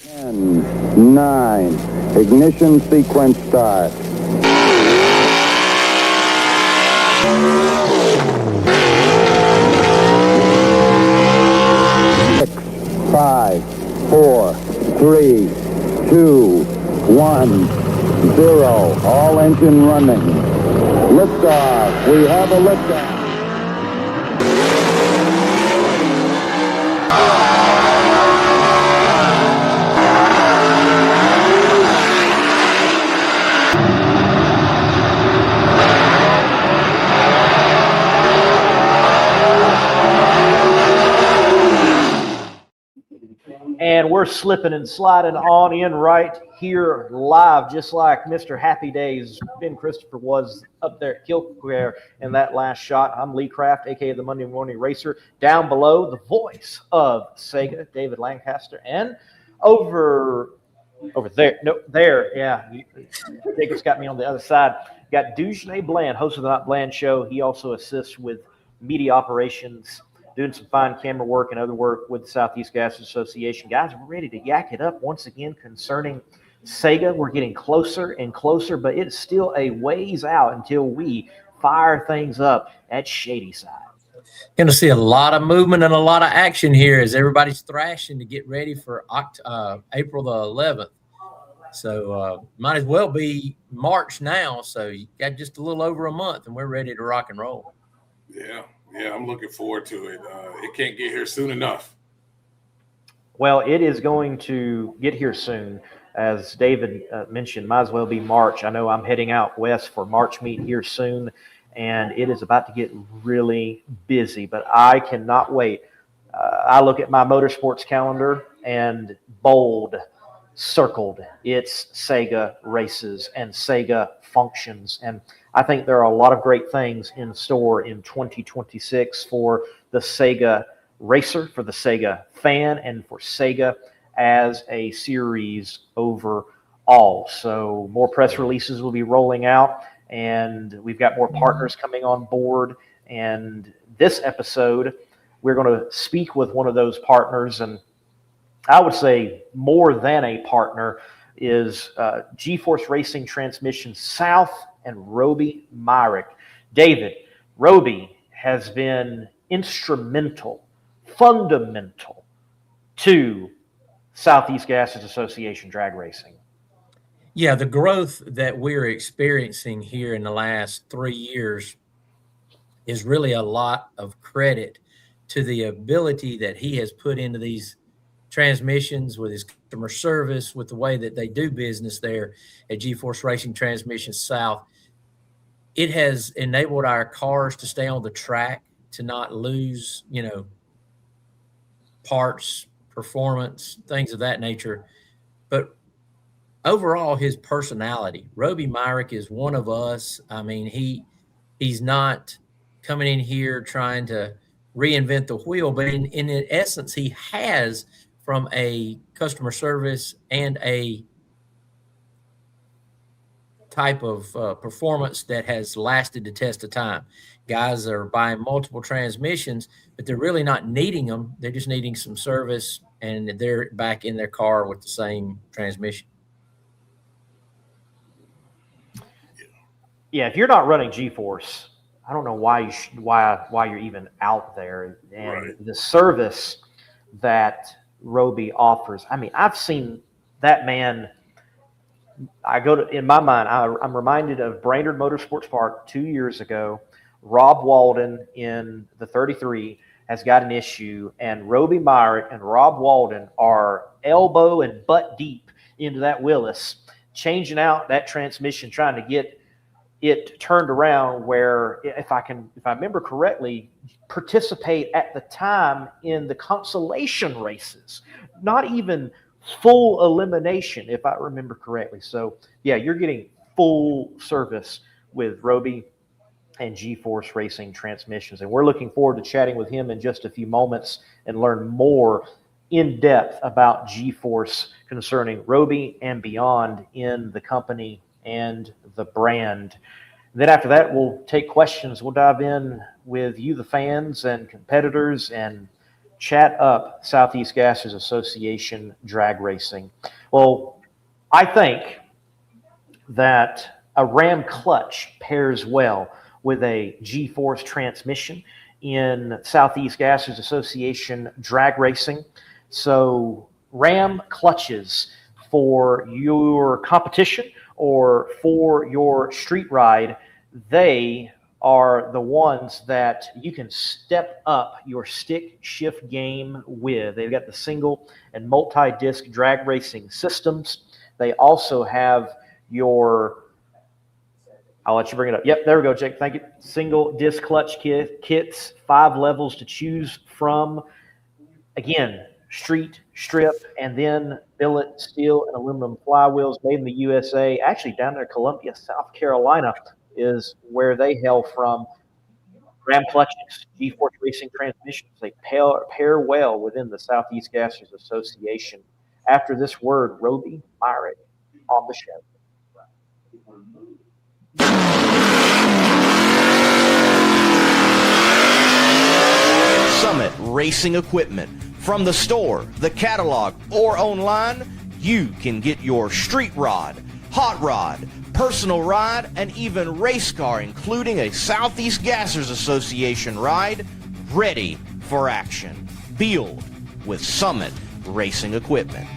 10, 9, ignition sequence start. 6, 5, 4, 3, 2, 1, 0. All engine running. Liftoff. We have a liftoff. And we're slipping and sliding on in right here live, just like Mr. Happy Days. Ben Christopher was up there at Kilquare in that last shot. I'm Lee Kraft, a.k.a. the Monday Morning Racer. Down below, the voice of SEGA, David Lancaster. And over there, no, there, yeah. Jacob's got me on the other side. Got Dujane Bland, host of the Not Bland Show. He also assists with media operations, doing some fine camera work and other work with the Southeast Gas Association. Guys, we're ready to yak it up once again concerning SEGA. We're getting closer and closer, but it's still a ways out until we fire things up at Shadyside. Going to see a lot of movement and a lot of action here as everybody's thrashing to get ready for April the 11th. So might as well be March now. So you got just a little over a month, and we're ready to rock and roll. Yeah, I'm looking forward to it. It can't get here soon enough. Well, it is going to get here soon. As David mentioned, might as well be March. I know I'm heading out west for March meet here soon, and it is about to get really busy, but I cannot wait. I look at my motorsports calendar and bold, circled, it's SEGA races and SEGA functions. And I think there are a lot of great things in store in 2026 for the SEGA racer, for the SEGA fan, and for SEGA as a series overall. So more press releases will be rolling out, and we've got more partners coming on board. And this episode, we're going to speak with one of those partners, and I would say more than a partner, is GeForce Racing Transmission South and Roby Myrick. David, Roby has been instrumental, fundamental to Southeast Gases Association drag racing. Yeah, the growth that we're experiencing here in the last 3 years is really a lot of credit to the ability that he has put into these transmissions, with his customer service, with the way that they do business there at GeForce Racing Transmission South. It has enabled our cars to stay on the track, to not lose, parts, performance, things of that nature. But overall, his personality, Roby Myrick is one of us. I mean, he's not coming in here trying to reinvent the wheel, but in essence, he has, from a customer service and a type of performance that has lasted the test of time. Guys are buying multiple transmissions, but they're really not needing them. They're just needing some service, and they're back in their car with the same transmission. Yeah, if you're not running GeForce, I don't know why you're even out there. And right. The service that Roby offers, I mean, I've seen that man. In my mind, I'm reminded of Brainerd Motorsports Park 2 years ago. Rob Walden in the 33 has got an issue, and Roby Myrick and Rob Walden are elbow and butt deep into that Willis, changing out that transmission, trying to get it turned around, where, if I remember correctly, participate at the time in the consolation races, not even full elimination, if I remember correctly. So yeah, you're getting full service with Roby and GeForce Racing Transmissions, and we're looking forward to chatting with him in just a few moments and learn more in depth about GeForce concerning Roby and beyond in the company and the brand. And then after that, we'll take questions. We'll dive in with you, the fans and competitors, and chat up Southeast Gassers Association drag racing. Well, I think that a ram clutch pairs well with a GeForce transmission in Southeast Gassers Association drag racing. So ram clutches for your competition or for your street ride, they are the ones that you can step up your stick shift game with. They've got the single and multi-disc drag racing systems. They also have your, I'll let you bring it up. Yep, there we go, Jake. Thank you. Single disc clutch kits, 5 levels to choose from. Again, street, strip, and then billet, steel, and aluminum flywheels made in the USA. Actually, down there, Columbia, South Carolina is where they hail from. Ram clutches, GeForce Racing transmissions, they pair well within the Southeast Gassers Association. After this word, Roby Myrick on the show. Summit Racing Equipment. From the store, the catalog, or online, you can get your street rod, hot rod, personal ride, and even race car, including a Southeast Gassers Association ride, ready for action. Build with Summit Racing Equipment.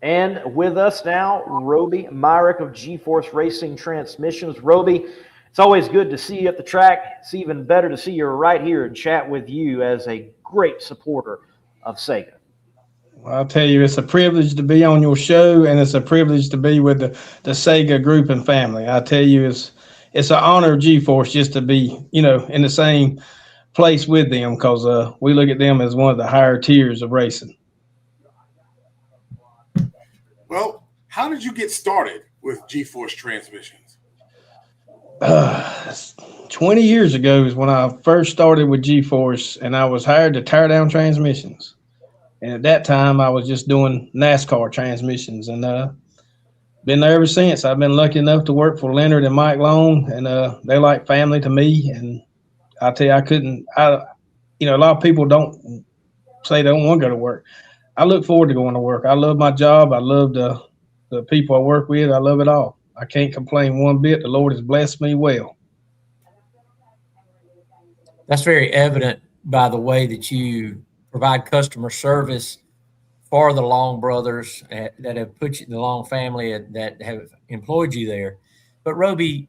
And with us now, Roby Myrick of GeForce Racing Transmissions. Roby, it's always good to see you at the track. It's even better to see you right here and chat with you as a great supporter of SEGA. Well, I'll tell you, it's a privilege to be on your show, and it's a privilege to be with the SEGA group and family. I tell you, it's an honor of GeForce just to be, in the same place with them, because we look at them as one of the higher tiers of racing. Well, how did you get started with GeForce transmissions? 20 years ago is when I first started with GeForce, and I was hired to tear down transmissions. And at that time, I was just doing NASCAR transmissions, and been there ever since. I've been lucky enough to work for Leonard and Mike Long, and they like family to me. And I tell you, a lot of people don't say they don't want to go to work. I look forward to going to work. I love my job. I love the people I work with. I love it all. I can't complain one bit. The Lord has blessed me well. That's very evident by the way that you provide customer service for the Long brothers that have put you, the Long family that have employed you there. But Roby,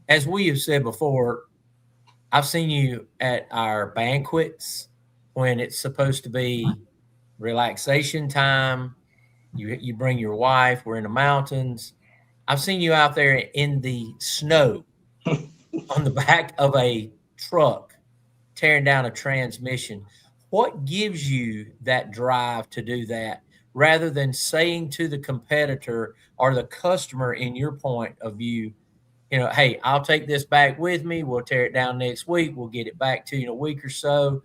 as we have said before, I've seen you at our banquets when it's supposed to be relaxation time. You bring your wife. We're in the mountains. I've seen you out there in the snow on the back of a truck tearing down a transmission. What gives you that drive to do that rather than saying to the competitor or the customer, in your point of view, hey, I'll take this back with me. We'll tear it down next week. We'll get it back to you in a week or so.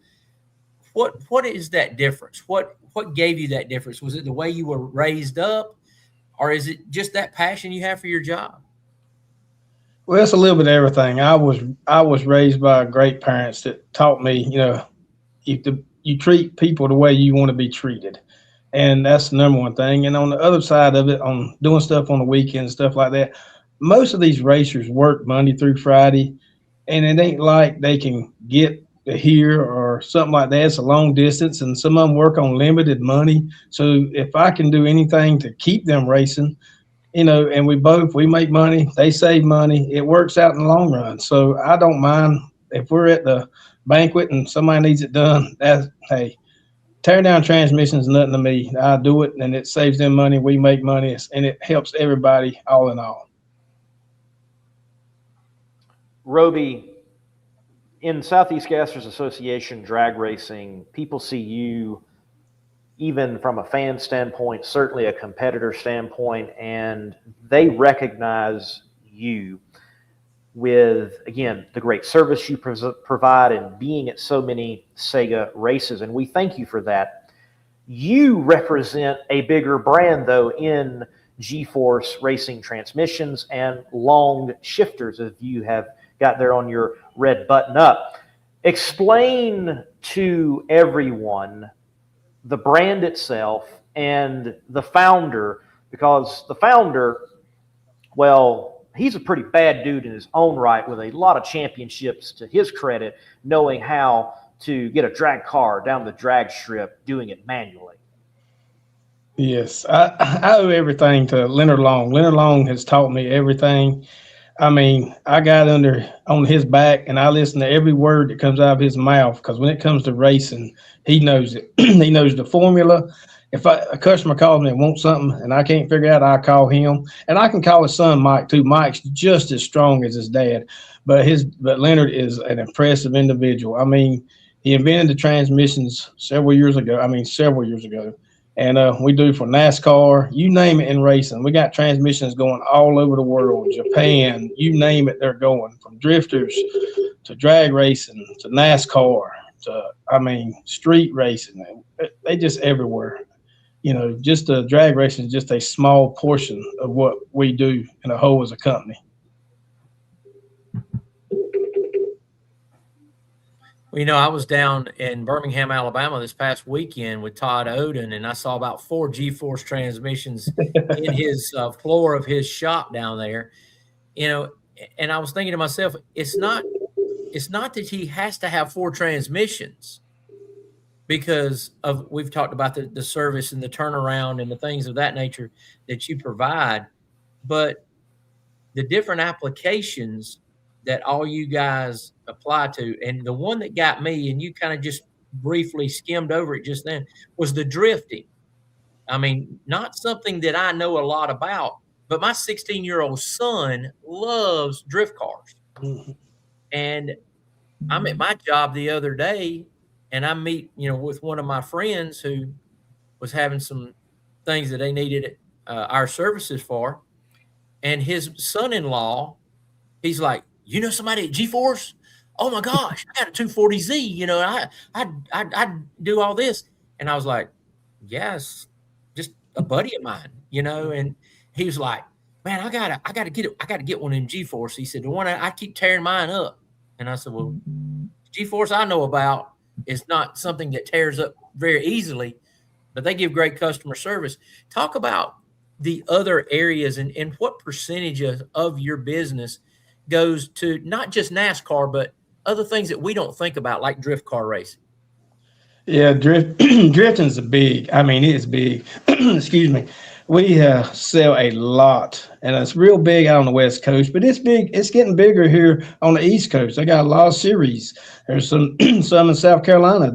What is that difference? What gave you that difference? Was it the way you were raised up, or is it just that passion you have for your job? Well, it's a little bit of everything. I was raised by great parents that taught me, you treat people the way you want to be treated. And that's the number one thing. And on the other side of it, on doing stuff on the weekends, stuff like that, most of these racers work Monday through Friday, and it ain't like they can get to here or something like that. It's a long distance, and some of them work on limited money. So if I can do anything to keep them racing, and we make money, they save money, it works out in the long run. So I don't mind if we're at the banquet and somebody needs it done. Hey, tearing down transmissions is nothing to me. I do it, and it saves them money. We make money, and it helps everybody all in all. Roby, in Southeast Gassers Association drag racing, people see you, even from a fan standpoint, certainly a competitor standpoint, and they recognize you with, again, the great service you provide and being at so many SEGA races, and we thank you for that. You represent a bigger brand, though, in GeForce Racing transmissions and long shifters, if you have got there on your red button up. Explain to everyone the brand itself and the founder, because the founder, well, he's a pretty bad dude in his own right with a lot of championships to his credit, knowing how to get a drag car down the drag strip, doing it manually. Yes, I owe everything to Leonard Long. Leonard Long has taught me everything. I mean, I got on his back, and I listen to every word that comes out of his mouth, because when it comes to racing, he knows it. He knows the formula. If a customer calls me and wants something and I can't figure out, I call him, and I can call his son Mike too. Mike's just as strong as his dad, but Leonard is an impressive individual. I mean, he invented the transmissions several years ago. And we do for NASCAR, you name it in racing. We got transmissions going all over the world, Japan, you name it, they're going, from drifters to drag racing to NASCAR to, street racing. They just everywhere. Just drag racing is just a small portion of what we do in a whole as a company. Well, I was down in Birmingham, Alabama this past weekend with Todd Oden, and I saw about 4 GeForce transmissions in his floor of his shop down there. And I was thinking to myself, it's not that he has to have 4 transmissions, because we've talked about the service and the turnaround and the things of that nature that you provide, but the different applications that all you guys apply to. And the one that got me, and you kind of just briefly skimmed over it just then, was the drifting. Not something that I know a lot about, but my 16-year-old son loves drift cars. Mm-hmm. And I'm at my job the other day, and I meet, with one of my friends who was having some things that they needed our services for. And his son-in-law, he's like, somebody at GeForce? Oh my gosh, I got a 240Z, I do all this. And I was like, yes, just a buddy of mine, and he was like, man, I gotta get one in GeForce. He said, the one I keep tearing mine up. And I said, well, GeForce I know about is not something that tears up very easily, but they give great customer service. Talk about the other areas and what percentage of your business goes to not just NASCAR, but other things that we don't think about, like drift car racing. Yeah, drifting is big. It's big. Excuse me. We sell a lot, and it's real big out on the West Coast, but it's big. It's getting bigger here on the East Coast. They got a lot of series. There's some in South Carolina.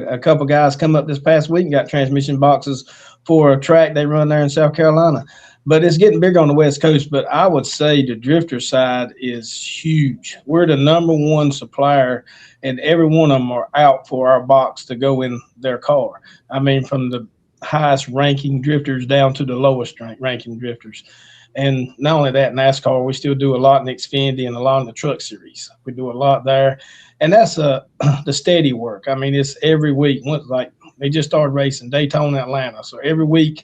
A couple guys come up this past week and got transmission boxes for a track they run there in South Carolina. But it's getting bigger on the West Coast. But I would say the drifter side is huge. We're the #1 supplier, and every one of them are out for our box to go in their car. From the highest ranking drifters down to the lowest ranking drifters. And not only that, NASCAR, we still do a lot in the Xfinity and a lot in the truck series. We do a lot there. And that's the steady work. It's every week. Like they just started racing Daytona, Atlanta. So every week,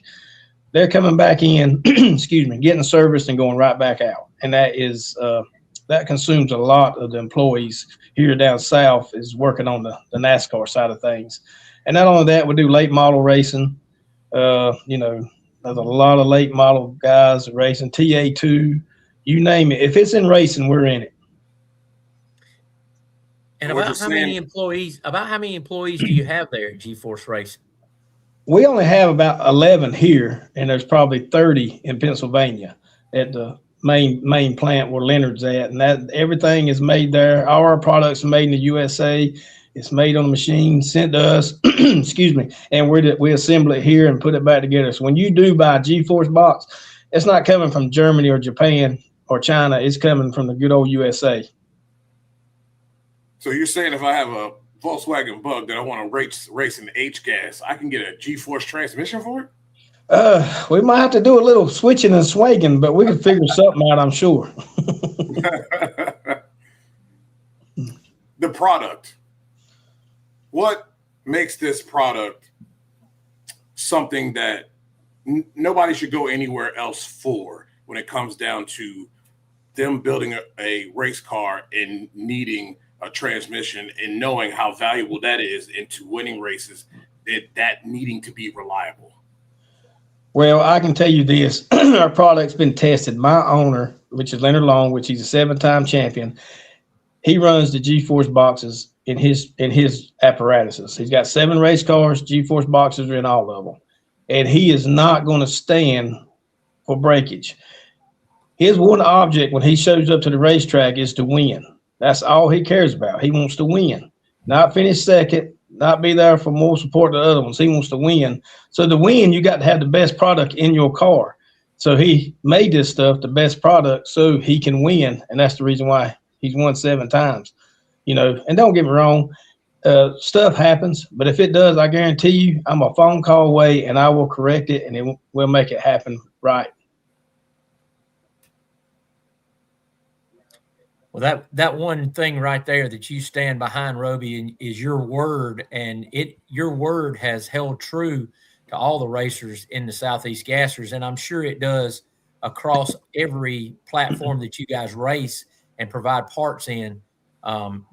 they're coming back in, excuse me, getting serviced and going right back out. And that is that consumes a lot of the employees here down south is working on the NASCAR side of things. And not only that, we do late model racing. There's a lot of late model guys racing, TA2, you name it. If it's in racing, we're in it. And about how many employees do you have there at GeForce Racing? We only have about 11 here, and there's probably 30 in Pennsylvania at the main plant where Leonard's at. And that everything is made there. All our products are made in the USA. It's made on a machine, sent to us, excuse me, and we assemble it here and put it back together. So when you do buy a GeForce box, it's not coming from Germany or Japan or China. It's coming from the good old USA. So you're saying if I have a Volkswagen Bug that I want to race in H-gas, I can get a GeForce transmission for it? We might have to do a little switching and swagging, but we can figure something out, I'm sure. The product. What makes this product something that nobody should go anywhere else for when it comes down to them building a race car and needing a transmission and knowing how valuable that is into winning races, that needing to be reliable. Well, I can tell you this. Our product's been tested. My owner, which is Leonard Long, which he's a 7-time champion, he runs the GeForce boxes in his apparatuses. He's got 7 race cars. GeForce boxes are in all of them. And he is not going to stand for breakage. His one object when he shows up to the racetrack is to win. That's all he cares about. He wants to win, not finish second, not be there for more support to the other ones. He wants to win. So to win, you got to have the best product in your car. So he made this stuff the best product so he can win, and that's the reason why he's won 7 times. You know, and don't get me wrong, stuff happens, but if it does, I guarantee you, I'm a phone call away, and I will correct it, and we'll make it happen right. Well, that one thing right there that you stand behind, Roby, is your word, and your word has held true to all the racers in the Southeast Gassers, and I'm sure it does across every platform that you guys race and provide parts in.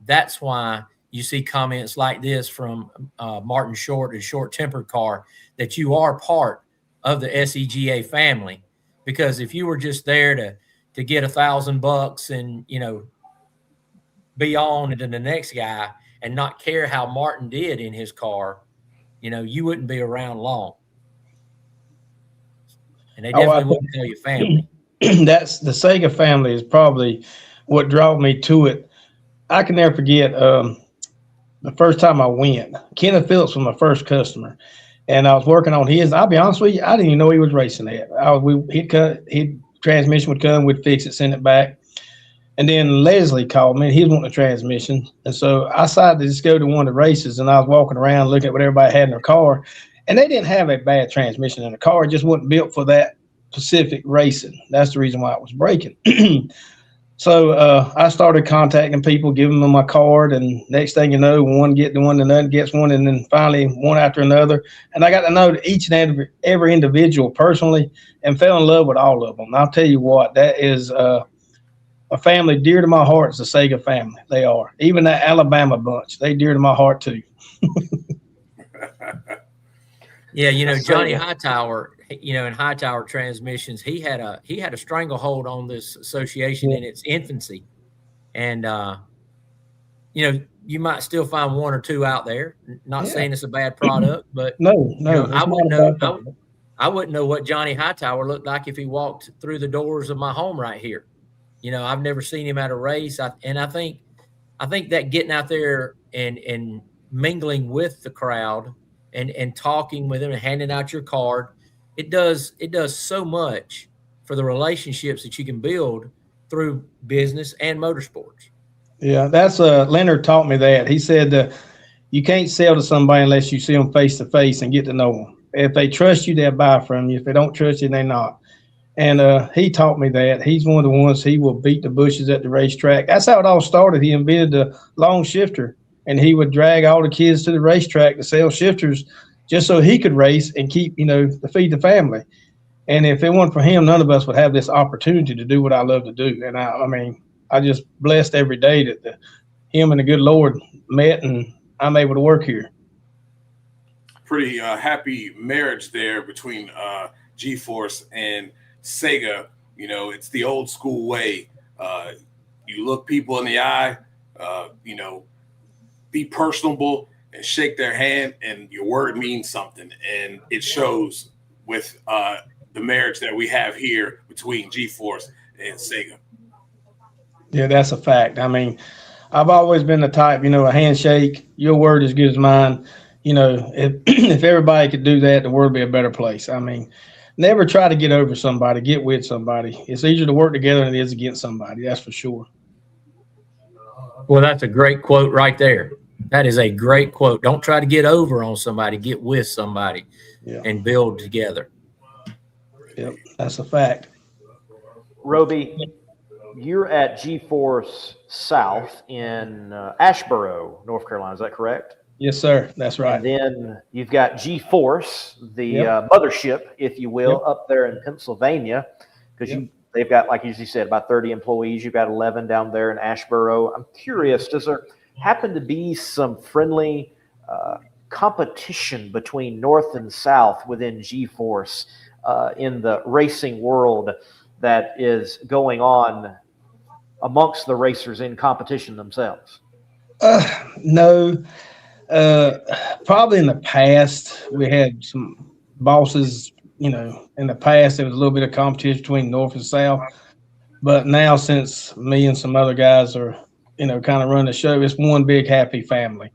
That's why you see comments like this from Martin Short, a short-tempered car, that you are part of the SEGA family. Because if you were just there to get $1,000 and, you know, be on to the next guy and not care how Martin did in his car, you know, you wouldn't be around long. And they definitely wouldn't tell your family. That's the SEGA family is probably what drove me to it. I can never forget the first time I went. Kenneth Phillips was my first customer, and I was working on his. I'll be honest with you, I didn't even know he was racing that. He'd transmission would come, we'd fix it, send it back. And then Leslie called me, and he was wanting a transmission. And so I decided to just go to one of the races, and I was walking around looking at what everybody had in their car. And they didn't have a bad transmission in the car. It just wasn't built for that specific racing. That's the reason why it was breaking. So I started contacting people, giving them my card, and next thing you know, one gets one, another gets one, and then finally one after another. And I got to know each and every individual personally and fell in love with all of them. And I'll tell you what, that is a family dear to my heart. It's the SEGA family. They are. Even that Alabama bunch, they dear to my heart too. Yeah, you know, Johnny Hightower, you know, in Hightower Transmissions, he had a stranglehold on this association in its infancy. And you know, you might still find one or two out there. Not saying it's a bad product, but no, you know, I wouldn't know what Johnny Hightower looked like if he walked through the doors of my home right here. You know, I've never seen him at a race. I think that getting out there and mingling with the crowd and talking with them and handing out your card, it does so much for the relationships that you can build through business and motorsports. Yeah, that's Leonard taught me that. He said you can't sell to somebody unless you see them face to face and get to know them. If they trust you, they'll buy from you. If they don't trust you, they're not. And he taught me that. He's one of the ones, he will beat the bushes at the racetrack. That's how it all started. He invented the long shifter, and he would drag all the kids to the racetrack to sell shifters just so he could race and keep, you know, to feed the family. And if it weren't for him, none of us would have this opportunity to do what I love to do. And I mean, I just blessed every day that him and the good Lord met, and I'm able to work here. Pretty happy marriage there between GeForce and SEGA. You know, it's the old school way. You look people in the eye, you know, be personable and shake their hand, and your word means something. And it shows with the marriage that we have here between GeForce and SEGA. Yeah, that's a fact. I mean, I've always been the type, you know, a handshake, your word is good as mine. You know, if everybody could do that, the world would be a better place. I mean, never try to get over somebody, get with somebody. It's easier to work together than it is against somebody. That's for sure. Well, that's a great quote right there. That is a great quote. Don't try to get over on somebody, get with somebody and build together. Yep, that's a fact. Roby, you're at GeForce South in Asheboro, North Carolina. Is that correct? Yes, sir. That's right. And then you've got GeForce, the Yep. mothership, if you will, Yep. up there in Pennsylvania, because Yep. they've got, like you said, about 30 employees. You've got 11 down there in Ashboro. I'm curious, does there happen to be some friendly competition between North and South within GeForce in the racing world that is going on amongst the racers in competition themselves? No. Probably in the past, we had some bosses, in the past, there was a little bit of competition between North and South. But now, since me and some other guys are, kind of running the show, it's one big happy family.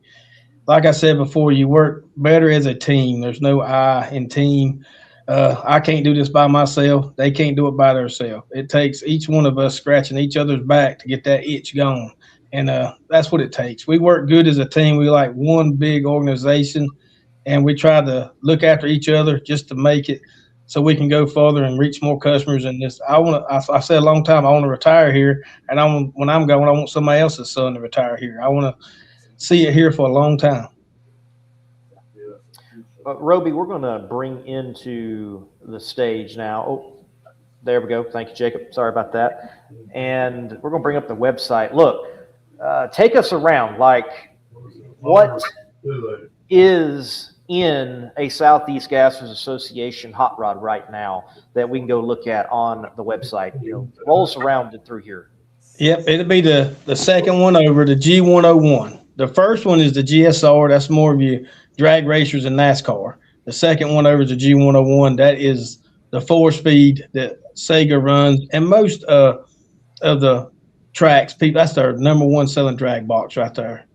Like I said before, you work better as a team. There's no I in team. I can't do this by myself. They can't do it by themselves. It takes each one of us scratching each other's back to get that itch going. And that's what it takes. We work good as a team. We like one big organization, and we try to look after each other just to make it so we can go further and reach more customers. And this, I said a long time, I want to retire here. And when I'm going, I want somebody else's son to retire here. I want to see it here for a long time. Roby, we're going to bring into the stage now. Oh, there we go. Thank you, Jacob. Sorry about that. And we're going to bring up the website. Look, take us around. Like, what is in a Southeast Gassers Association hot rod right now that we can go look at on the website? Roll us around through here. Yep, it'll be the second one over, the G101. The first one is the GSR. That's more of your drag racers in NASCAR. The second one over is the G101. That is the 4-speed that SEGA runs. And most of the tracks, people, that's their number one selling drag box right there.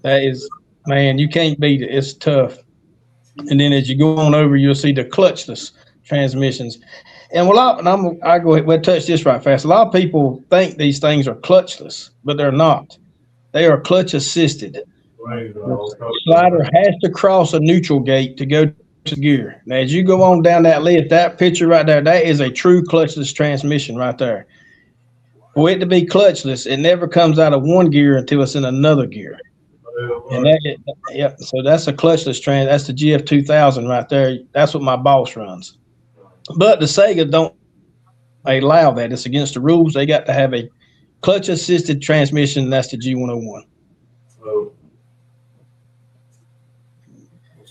That is, man, you can't beat it. It's tough. And then as you go on over, you'll see the clutchless transmissions. And I go ahead, we'll touch this right fast. A lot of people think these things are clutchless, but they're not. They are clutch assisted. The slider has to cross a neutral gate to go to gear. Now, as you go on down that list, that picture right there, that is a true clutchless transmission right there. For it to be clutchless, it never comes out of one gear until it's in another gear. And so that's a clutchless that's the GF2000 right there. That's what my boss runs. But the SEGA don't allow that. It's against the rules. They got to have a clutch assisted transmission, and that's the G101.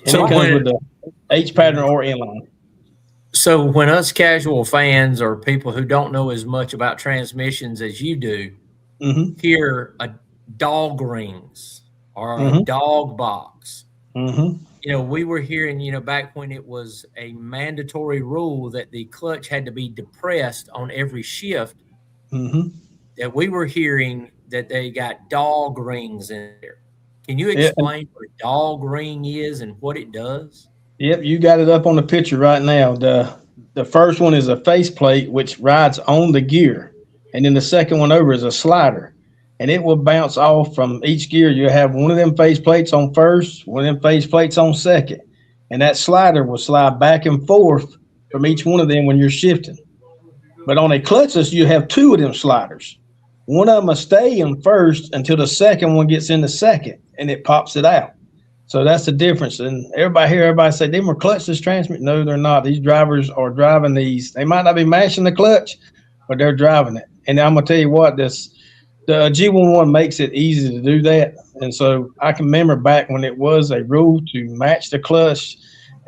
And it comes with the H pattern or inline. So when us casual fans or people who don't know as much about transmissions as you do hear a dog rings or a dog box, we were hearing, back when it was a mandatory rule that the clutch had to be depressed on every shift, that we were hearing that they got dog rings in there. Can you explain what a dog ring is and what it does? Yep, you got it up on the picture right now. The first one is a faceplate, which rides on the gear. And then the second one over is a slider. And it will bounce off from each gear. You have one of them faceplates on first, one of them faceplates on second. And that slider will slide back and forth from each one of them when you're shifting. But on a clutchless, you have two of them sliders. One of them will stay in first until the second one gets in the second, and it pops it out. So that's the difference. And everybody say they were clutchless transmission. No, they're not. These drivers are driving these. They might not be mashing the clutch, but they're driving it. And I'm gonna tell you what, the G11 makes it easy to do that. And so I can remember back when it was a rule to match the clutch,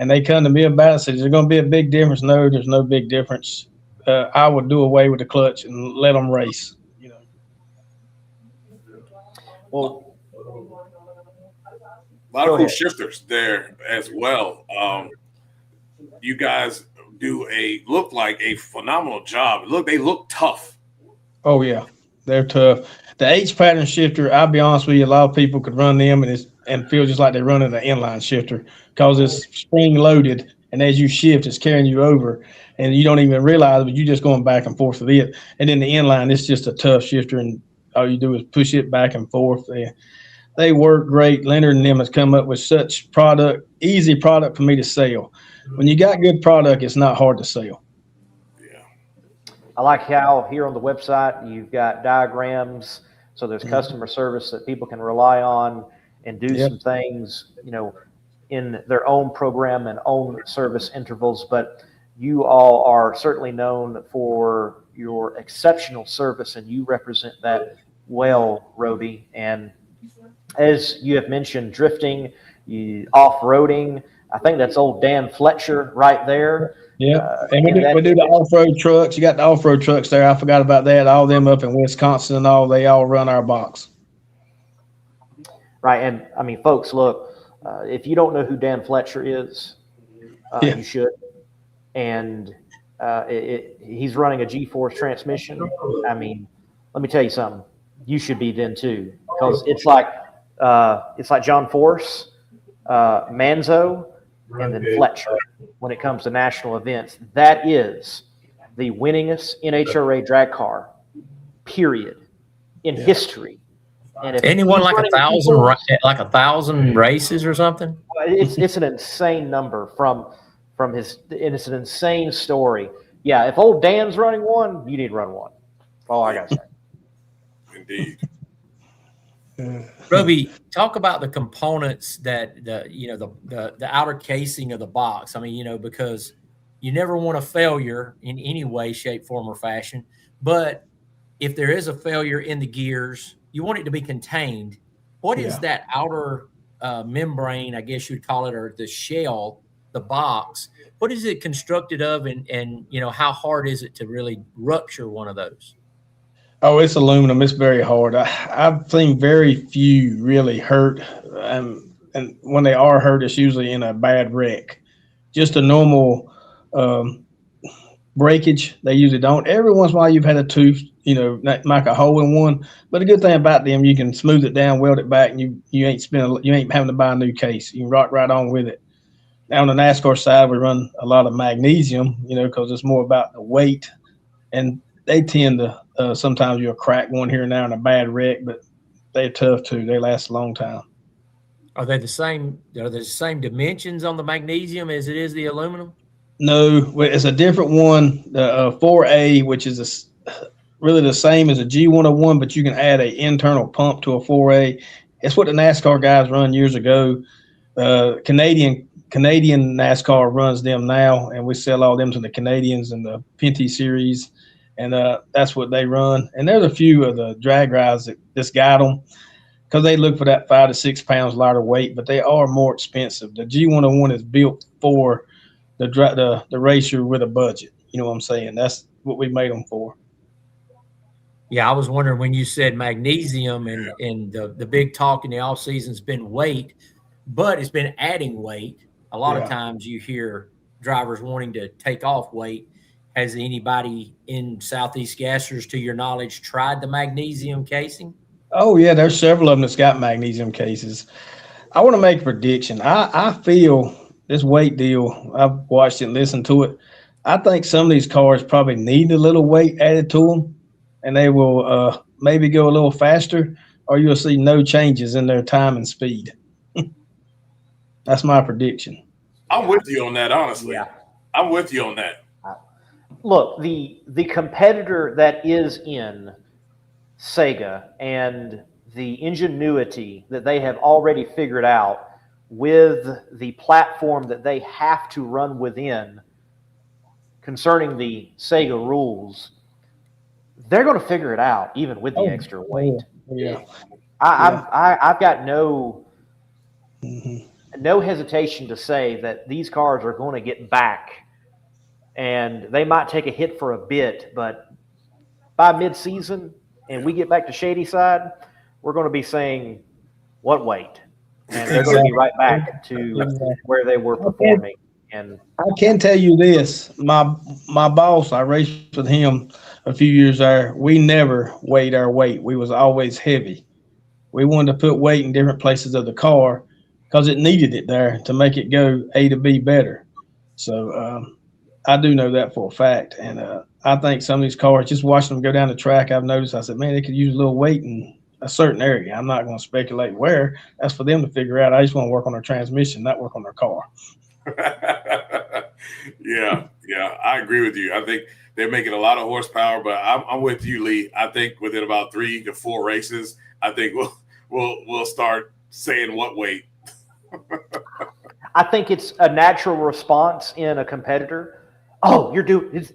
and they come to me about it and said, "Is there going to be a big difference?" No, there's no big difference. I would do away with the clutch and let them race. Well, a lot of cool shifters there as well. You guys do look like a phenomenal job. They look tough. Oh yeah, they're tough. The H pattern shifter, I'll be honest with you, a lot of people could run them and feel just like they're running an inline shifter because it's spring loaded, and as you shift, it's carrying you over, and you don't even realize it, but you're just going back and forth with it. And then the inline, it's just a tough shifter, and all you do is push it back and forth. They work great. Leonard and them has come up with such easy product for me to sell. When you got good product, it's not hard to sell. Yeah. I like how here on the website you've got diagrams, so there's customer service that people can rely on, and do some things, in their own program and own service intervals. But you all are certainly known for your exceptional service, and you represent that well, Roby. And as you have mentioned, drifting, off-roading, I think that's old Dan Fletcher right there. Yeah, and we do the off-road trucks. You got the off-road trucks there. I forgot about that. All them up in Wisconsin and all, they all run our box. Right, and I mean, folks, look, if you don't know who Dan Fletcher is, you should. And he's running a GeForce transmission. I mean, let me tell you something. You should be then too, because it's like John Force, Manzo, and then Fletcher when it comes to national events. That is the winningest NHRA drag car, period, in history. And if anyone like 1,000 races or something, it's an insane number from his, and it's an insane story. Yeah, if old Dan's running one, you need to run one. All I gotta say. Indeed. Roby, talk about the components that the outer casing of the box. I mean, because you never want a failure in any way, shape, form, or fashion. But if there is a failure in the gears, you want it to be contained. What is that outer membrane, I guess you'd call it, or the shell, the box? What is it constructed of, and how hard is it to really rupture one of those? Oh, it's aluminum. It's very hard. I've seen very few really hurt, and when they are hurt, it's usually in a bad wreck. Just a normal breakage, they usually don't. Every once in a while, you've had a tooth, make a hole in one. But the good thing about them, you can smooth it down, weld it back, and you ain't having to buy a new case. You can rock right on with it. Now on the NASCAR side, we run a lot of magnesium, because it's more about the weight, and they tend to sometimes you'll crack one here and there in a bad wreck, but they're tough too. They last a long time. Are they the same? Are they the same dimensions on the magnesium as it is the aluminum? No, it's a different one. The 4A, which is really the same as a G101, but you can add an internal pump to a 4A. It's what the NASCAR guys run years ago. Canadian NASCAR runs them now, and we sell all them to the Canadians and the Pinty series. And that's what they run. And there's a few of the drag guys that just got them because they look for that 5 to 6 pounds lighter weight, but they are more expensive. The G101 is built for the racer with a budget. You know what I'm saying? That's what we made them for. Yeah, I was wondering when you said magnesium and the big talk in the off season has been weight, but it's been adding weight. A lot of times you hear drivers wanting to take off weight. Has anybody in Southeast Gassers, to your knowledge, tried the magnesium casing? Oh, yeah, there's several of them that's got magnesium cases. I want to make a prediction. I feel this weight deal, I've watched it and listened to it. I think some of these cars probably need a little weight added to them, and they will maybe go a little faster, or you'll see no changes in their time and speed. That's my prediction. I'm with you on that, honestly. Yeah. I'm with you on that. Look, the competitor that is in SEGA and the ingenuity that they have already figured out with the platform that they have to run within concerning the SEGA rules, they're going to figure it out even with the extra weight. Yeah. I've got no hesitation to say that these cars are going to get back. And they might take a hit for a bit, but by mid-season and we get back to Shady Side, we're going to be saying, what weight? And they're going to be right back to where they were performing. And I can tell you this, my boss, I raced with him a few years there. We never weighed our weight. We was always heavy. We wanted to put weight in different places of the car because it needed it there to make it go A to B better. So, I do know that for a fact, and I think some of these cars, just watching them go down the track, I've noticed, I said, man, they could use a little weight in a certain area. I'm not going to speculate where. That's for them to figure out. I just want to work on their transmission, not work on their car. Yeah, I agree with you. I think they're making a lot of horsepower, but I'm with you, Lee. I think within about 3 to 4 races, I think we'll start saying what weight. I think it's a natural response in a competitor. Oh, you're doing it's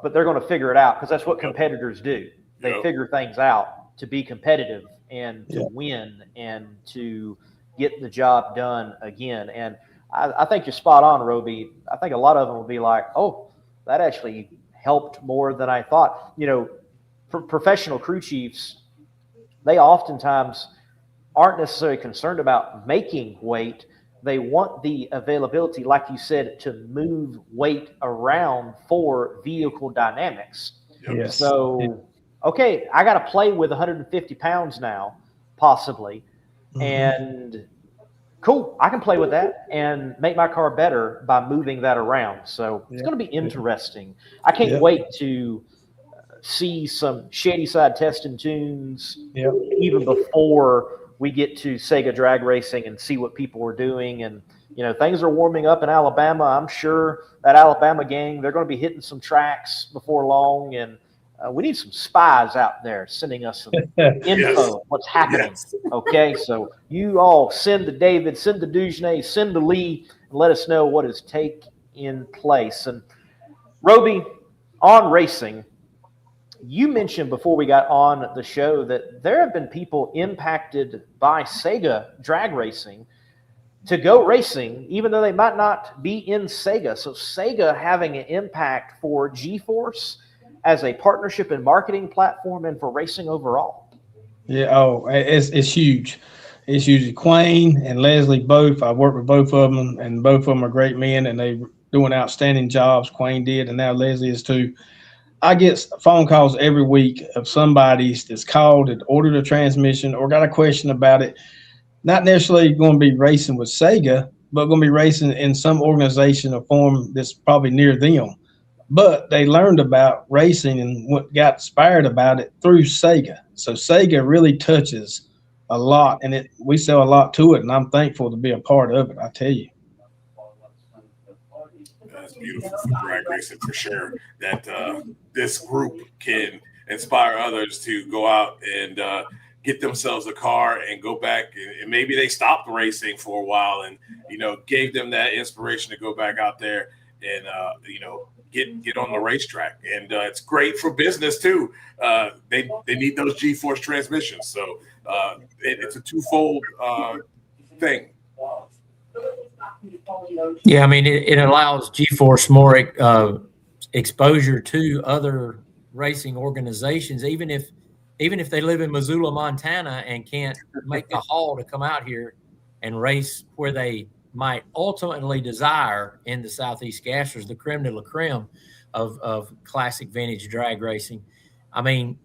but they're going to figure it out because that's what competitors do. They figure things out to be competitive and to win and to get the job done again. And I think you're spot on, Roby. I think a lot of them will be like, oh, that actually helped more than I thought. You know, for professional crew chiefs, they oftentimes aren't necessarily concerned about making weight. They want the availability, like you said, to move weight around for vehicle dynamics. Yes. So, okay, I got to play with 150 pounds now, possibly. And cool, I can play with that and make my car better by moving that around. So it's going to be interesting. I can't wait to see some shady side testing tunes even before we get to SEGA drag racing and see what people are doing. And, you know, things are warming up in Alabama. I'm sure that Alabama gang, they're going to be hitting some tracks before long. And we need some spies out there sending us some info, what's happening. Okay, so you all send to David, send to Dugenay, send to Lee, and let us know what is taking place. And Roby, on racing, you mentioned before we got on the show that there have been people impacted by SEGA drag racing to go racing, even though they might not be in SEGA. So SEGA having an impact for GeForce as a partnership and marketing platform and for racing overall. Yeah, it's huge. It's huge. Quayne and Leslie both, I worked with both of them, and both of them are great men, and they're doing outstanding jobs. Quayne did, and now Leslie is too. I get phone calls every week of somebody that's called and ordered a transmission or got a question about it. Not necessarily going to be racing with SEGA, but going to be racing in some organization or form that's probably near them. But they learned about racing and what got inspired about it through SEGA. So SEGA really touches a lot, and we sell a lot to it, and I'm thankful to be a part of it, I tell you. That's beautiful for drag racing for sure. That this group can inspire others to go out and get themselves a car and go back, and maybe they stopped racing for a while, and gave them that inspiration to go back out there and get on the racetrack. And it's great for business too. They need those GeForce transmissions, so it's a twofold thing. Yeah, I mean, it allows GeForce more exposure to other racing organizations, even if they live in Missoula, Montana, and can't make the haul to come out here and race where they might ultimately desire in the Southeast Gassers, the creme de la creme of classic vintage drag racing. I mean,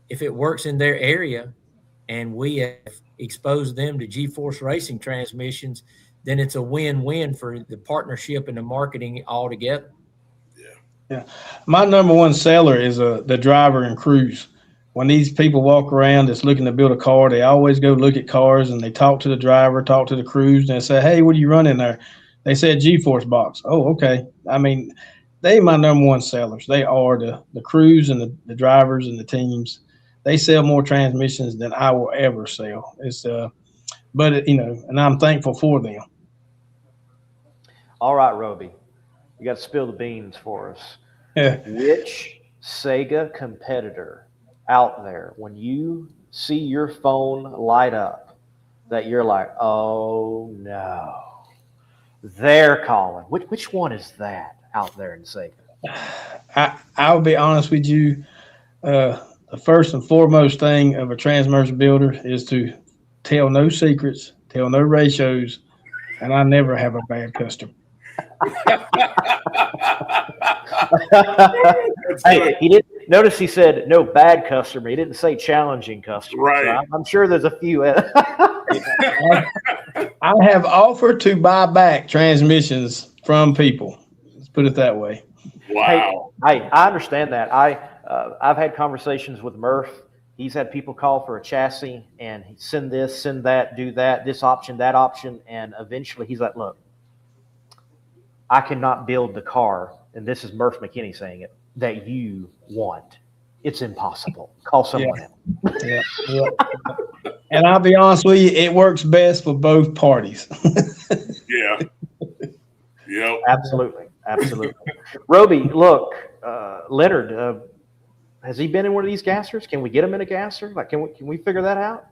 if it works in their area and we have exposed them to GeForce Racing transmissions, then it's a win-win for the partnership and the marketing altogether. Yeah. My number one seller is the driver and crews. When these people walk around that's looking to build a car, they always go look at cars and they talk to the driver, talk to the crews, and they say, hey, what are you running there? They said GeForce box. Oh, okay. I mean, they my number one sellers. They are the crews and the drivers and the teams. They sell more transmissions than I will ever sell. It's and I'm thankful for them. All right, Roby, you got to spill the beans for us. Yeah. Which SEGA competitor out there, when you see your phone light up, that you're like, oh no, they're calling? Which one is that out there in SEGA? I'll be honest with you. The first and foremost thing of a transmission builder is to tell no secrets, tell no ratios, and I never have a bad customer. Hey, he didn't notice. He said no bad customer. He didn't say challenging customer. Right. So I'm sure there's a few. I have offered to buy back transmissions from people. Let's put it that way. Wow. Hey, I understand that. I've had conversations with Murph. He's had people call for a chassis and send this, send that, do that, this option, that option, and eventually he's like, look, I cannot build the car, and this is Murph McKinney saying it, that you want. It's impossible. Call someone else. Yeah. And I'll be honest with you, it works best for both parties. Yeah. Yep. Absolutely. Roby, look, Leonard, has he been in one of these gassers? Can we get him in a gasser? Like, can we figure that out?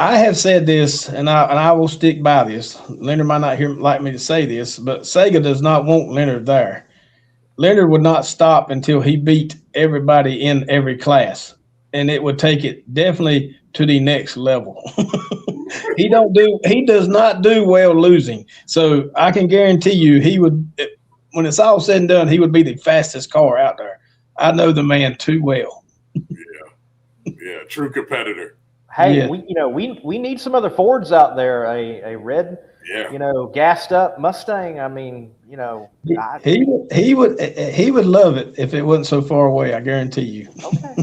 I have said this, and I will stick by this. Leonard might not like me to say this, but SEGA does not want Leonard there. Leonard would not stop until he beat everybody in every class, and it would take it definitely to the next level. He does not do well losing. So I can guarantee you he would, when it's all said and done, he would be the fastest car out there. I know the man too well. Yeah, true competitor. Hey, Yeah. we need some other Fords out there. A red, gassed up Mustang. I mean, he would love it if it wasn't so far away. I guarantee you. Okay.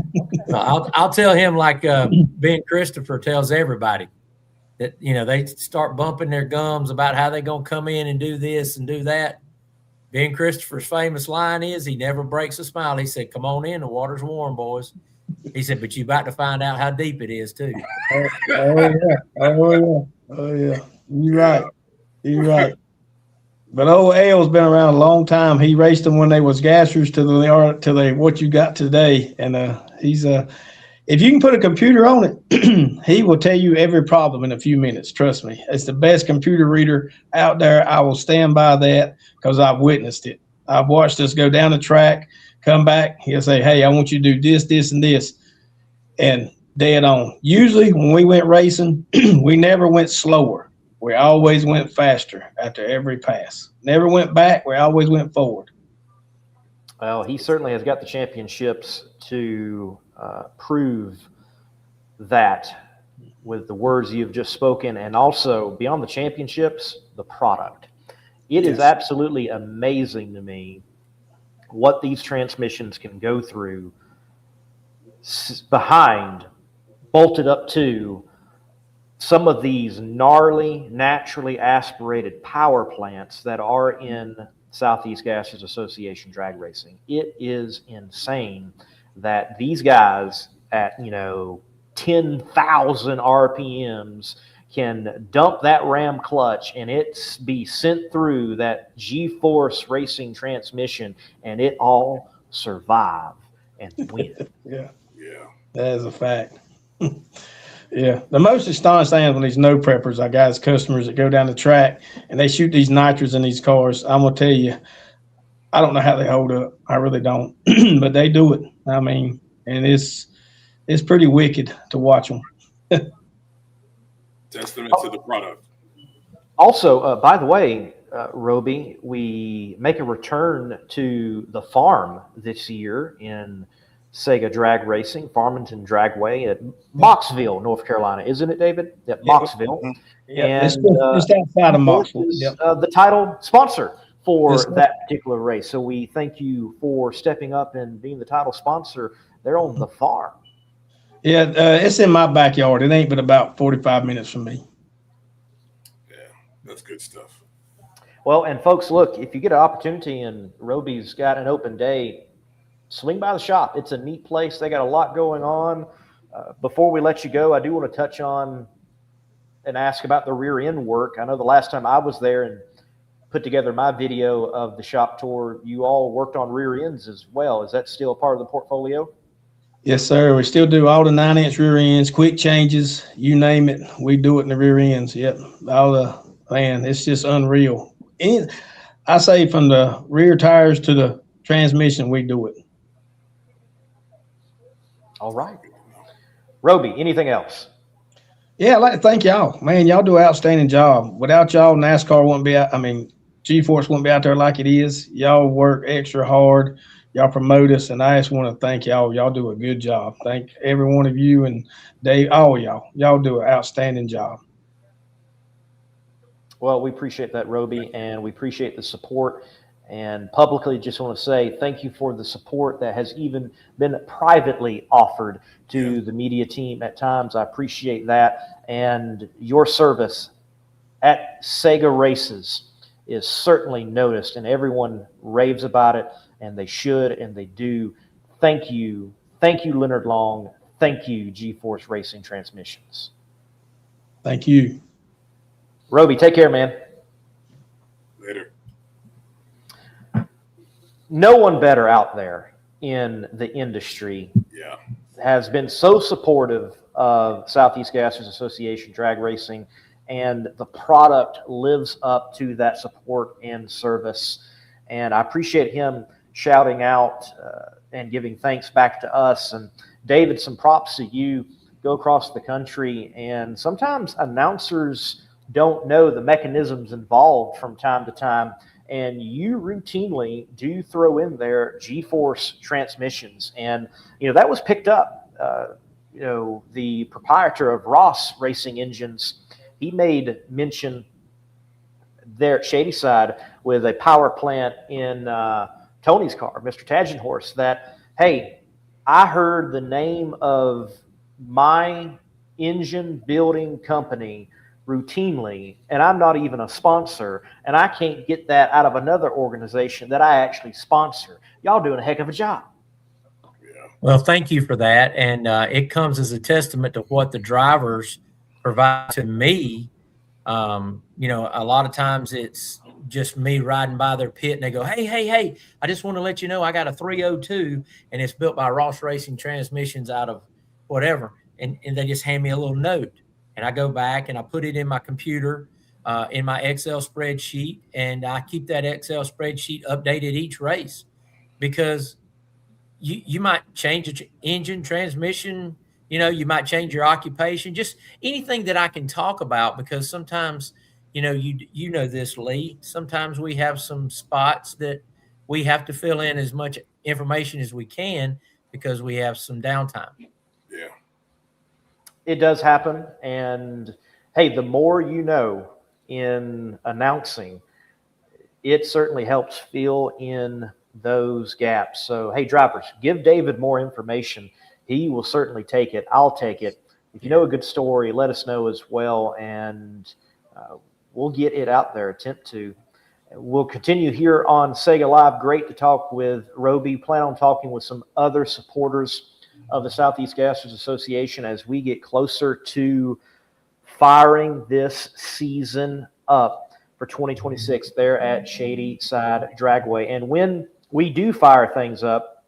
I'll tell him like Ben Christopher tells everybody that they start bumping their gums about how they're gonna come in and do this and do that. Ben Christopher's famous line is, he never breaks a smile. He said, "Come on in, the water's warm, boys." He said, "But you about to find out how deep it is too." Oh yeah. You're right. But old L's been around a long time. He raced them when they was gassers to they what you got today. And he's if you can put a computer on it, he will tell you every problem in a few minutes. Trust me. It's the best computer reader out there. I will stand by that because I've witnessed it. I've watched us go down the track, come back. He'll say, "Hey, I want you to do this, this, and this." And dead on. Usually when we went racing, we never went slower. We always went faster after every pass. Never went back. We always went forward. Well, he certainly has got the championships to prove that with the words you've just spoken, and also beyond the championships, the product. It is absolutely amazing to me what these transmissions can go through behind, bolted up to some of these gnarly, naturally aspirated power plants that are in Southeast Gassers Association drag racing. It is insane that these guys at 10,000 RPMs can dump that ram clutch and it be sent through that GeForce Racing transmission and it all survive and win. Yeah, that is a fact. Yeah, the most astonished thing is when these no preppers, our guys, customers that go down the track and they shoot these nitros in these cars. I'm gonna tell you, I don't know how they hold up. I really don't, but they do it. I mean, and it's pretty wicked to watch them. Testament to the product. Also, by the way, Roby, we make a return to the farm this year in SEGA Drag Racing, Farmington Dragway at Moxville, North Carolina, isn't it, David? At Moxville. Yeah, and just outside of Moxville. The title sponsor for that particular race. So we thank you for stepping up and being the title sponsor there on the farm. Yeah, it's in my backyard. It ain't but about 45 minutes from me. Yeah, that's good stuff. Well, and folks, look, if you get an opportunity and Roby's got an open day, swing by the shop. It's a neat place. They got a lot going on. Before we let you go, I do want to touch on and ask about the rear end work. I know the last time I was there and put together my video of the shop tour, you all worked on rear ends as well. Is that still a part of the portfolio? Yes, sir. We still do all the 9-inch rear ends, quick changes, you name it. We do it in the rear ends. Yep. It's just unreal. And I say from the rear tires to the transmission, we do it. All right. Roby, anything else? Yeah, I'd like to thank y'all. Man, y'all do an outstanding job. Without y'all, NASCAR wouldn't be out. I mean, GeForce wouldn't be out there like it is. Y'all work extra hard. Y'all promote us, and I just want to thank y'all. Y'all do a good job. Thank every one of you and Dave, all of y'all. Y'all do an outstanding job. Well, we appreciate that, Roby, and we appreciate the support. And publicly just want to say thank you for the support that has even been privately offered to the media team at times. I appreciate that. And your service at SEGA Races is certainly noticed, and everyone raves about it, and they should, and they do. Thank you. Thank you, Leonard Long. Thank you, GeForce Racing Transmissions. Thank you. Roby, take care, man. Later. No one better out there in the industry Yeah. has been so supportive of Southeast Gassers Association drag racing, and the product lives up to that support and service. And I appreciate him shouting out and giving thanks back to us. And David, some props to you. Go across the country, and sometimes announcers don't know the mechanisms involved from time to time. And you routinely do throw in there GeForce transmissions. And, that was picked up. The proprietor of Ross Racing Engines, he made mention there at Shadyside with a power plant in Tony's car, Mr. Tagenhorse, that, hey, I heard the name of my engine building company routinely, and I'm not even a sponsor, and I can't get that out of another organization that I actually sponsor. Y'all doing a heck of a job. Well, thank you for that. And it comes as a testament to what the drivers provide to me. A lot of times it's just me riding by their pit and they go, hey, I just want to let you know I got a 302 and it's built by Ross Racing Transmissions out of whatever. And they just hand me a little note. And I go back and I put it in my computer, in my Excel spreadsheet, and I keep that Excel spreadsheet updated each race, because you might change an engine, transmission, you might change your occupation, just anything that I can talk about, because sometimes, you know this, Lee, sometimes we have some spots that we have to fill in as much information as we can because we have some downtime. Yeah. It does happen. And hey, the more you know in announcing, it certainly helps fill in those gaps. So, hey, drivers, give David more information. He will certainly take it. I'll take it. If you know a good story, let us know as well, and we'll get it out there, attempt to. We'll continue here on SEGA Live. Great to talk with Roby. Plan on talking with some other supporters of the Southeast Gassers Association as we get closer to firing this season up for 2026 there at Shadyside Dragway. And when we do fire things up,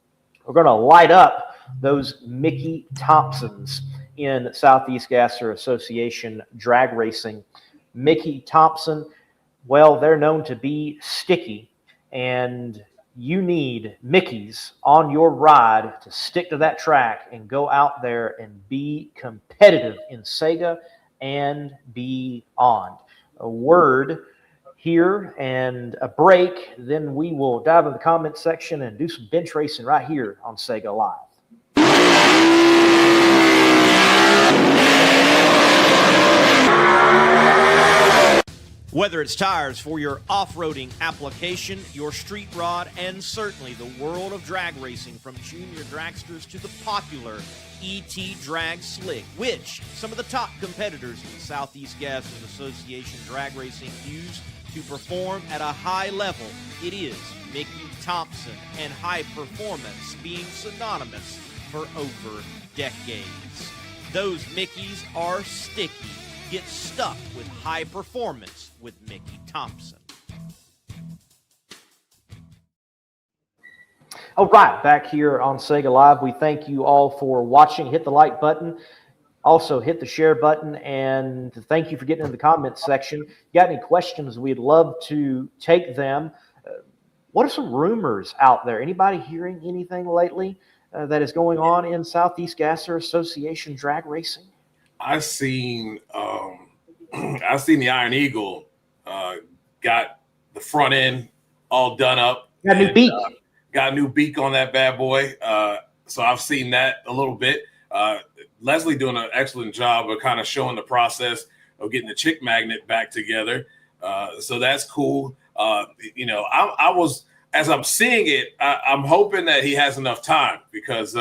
we're going to light up those Mickey Thompsons in Southeast Gasser Association drag racing. Mickey Thompson, well, they're known to be sticky, and you need Mickeys on your ride to stick to that track and go out there and be competitive in SEGA and beyond. A word here and a break, then we will dive in the comment section and do some bench racing right here on SEGA Live. Whether it's tires for your off-roading application, your street rod, and certainly the world of drag racing, from junior dragsters to the popular ET Drag Slick, which some of the top competitors in the Southeast Gassers Association drag racing use to perform at a high level, it is Mickey Thompson, and high performance being synonymous for over decades. Those Mickeys are sticky. Get stuck with high performance with Mickey Thompson. All right, back here on SEGA Live, we thank you all for watching. Hit the like button. Also, hit the share button, and thank you for getting in the comments section. If you got any questions, we'd love to take them. What are some rumors out there? Anybody hearing anything lately that is going on in Southeast Gasser Association drag racing? I've seen the Iron Eagle got the front end all done up. Got a new beak. Got a new beak on that bad boy. So I've seen that a little bit. Leslie doing an excellent job of kind of showing the process of getting the chick magnet back together. So that's cool. I was, as I'm seeing it, I'm hoping that he has enough time, because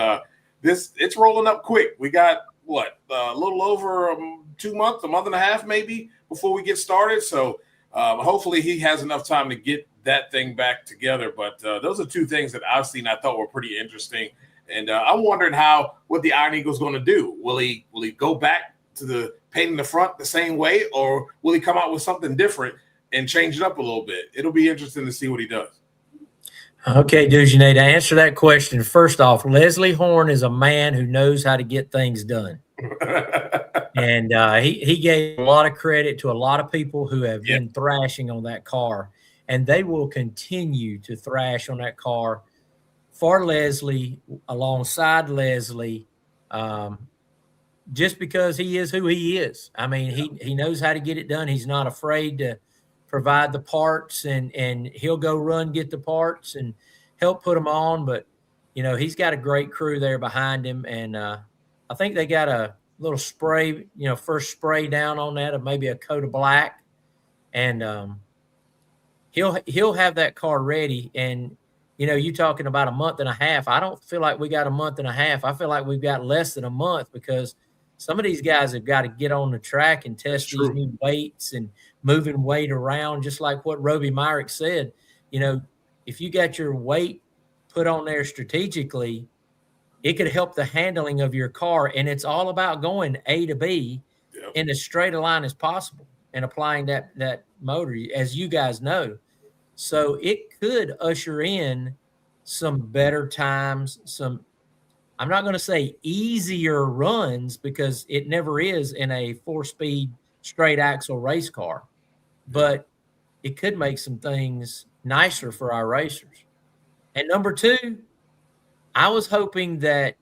it's rolling up quick. We got a little over 2 months, a month and a half maybe before we get started. So hopefully he has enough time to get that thing back together. But those are two things that I've seen I thought were pretty interesting. And I'm wondering what the Iron Eagle's going to do. Will he go back to the painting the front the same way, or will he come out with something different and change it up a little bit? It'll be interesting to see what he does. Okay, Dujanay, to answer that question, first off, Leslie Horn is a man who knows how to get things done. And he gave a lot of credit to a lot of people who have been thrashing on that car, and they will continue to thrash on that car for Leslie, alongside Leslie, just because he is who he is. I mean, he knows how to get it done. He's not afraid to provide the parts, and he'll go run, get the parts and help put them on. But, you know, he's got a great crew there behind him. And I think they got a little spray, you know, first spray down on that of maybe a coat of black. And he'll have that car ready. And, you know, you talking about a month and a half. I don't feel like we got a month and a half. I feel like we've got less than a month, because some of these guys have got to get on the track and test these new weights and moving weight around, just like what Roby Myrick said. You know, if you got your weight put on there strategically, it could help the handling of your car. And it's all about going A to B in as straight a line as possible and applying that motor, as you guys know. So it could usher in some better times, some, I'm not going to say easier runs, because it never is in a 4-speed straight axle race car, but it could make some things nicer for our racers. And number two, I was hoping that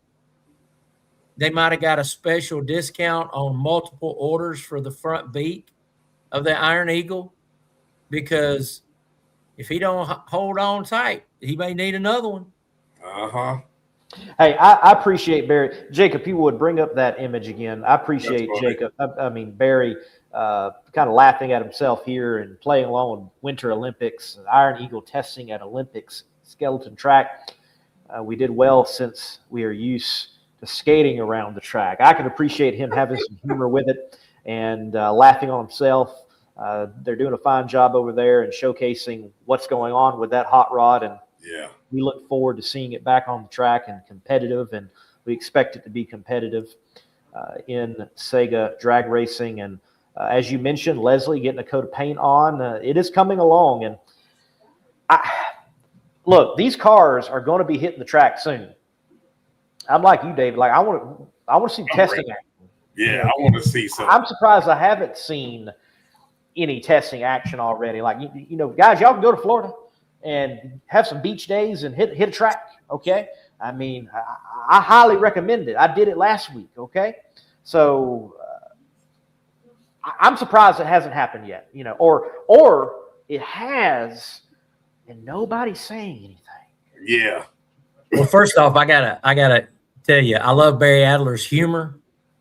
they might have got a special discount on multiple orders for the front beak of the Iron Eagle, because if he don't hold on tight, he may need another one. Hey, I appreciate Barry. Jacob, if you would bring up that image again. I appreciate Jacob. I mean, Barry kind of laughing at himself here and playing along with Winter Olympics, Iron Eagle testing at Olympics skeleton track. We did well since we are used to skating around the track. I can appreciate him having some humor with it and laughing on himself. They're doing a fine job over there and showcasing what's going on with that hot rod. And we look forward to seeing it back on the track and competitive. And we expect it to be competitive in SEGA drag racing. And as you mentioned, Leslie getting a coat of paint on, it is coming along. And look, these cars are going to be hitting the track soon. I'm like you, David. Like I want to see testing action. Yeah, I want to see something. I'm surprised I haven't seen any testing action already. Like you know, guys, y'all can go to Florida and have some beach days and hit a track. Okay, I mean, I highly recommend it. I did it last week. Okay, so I'm surprised it hasn't happened yet. You know, or it has, and nobody's saying anything. Yeah. Well, first off, I gotta tell you, I love Barry Adler's humor,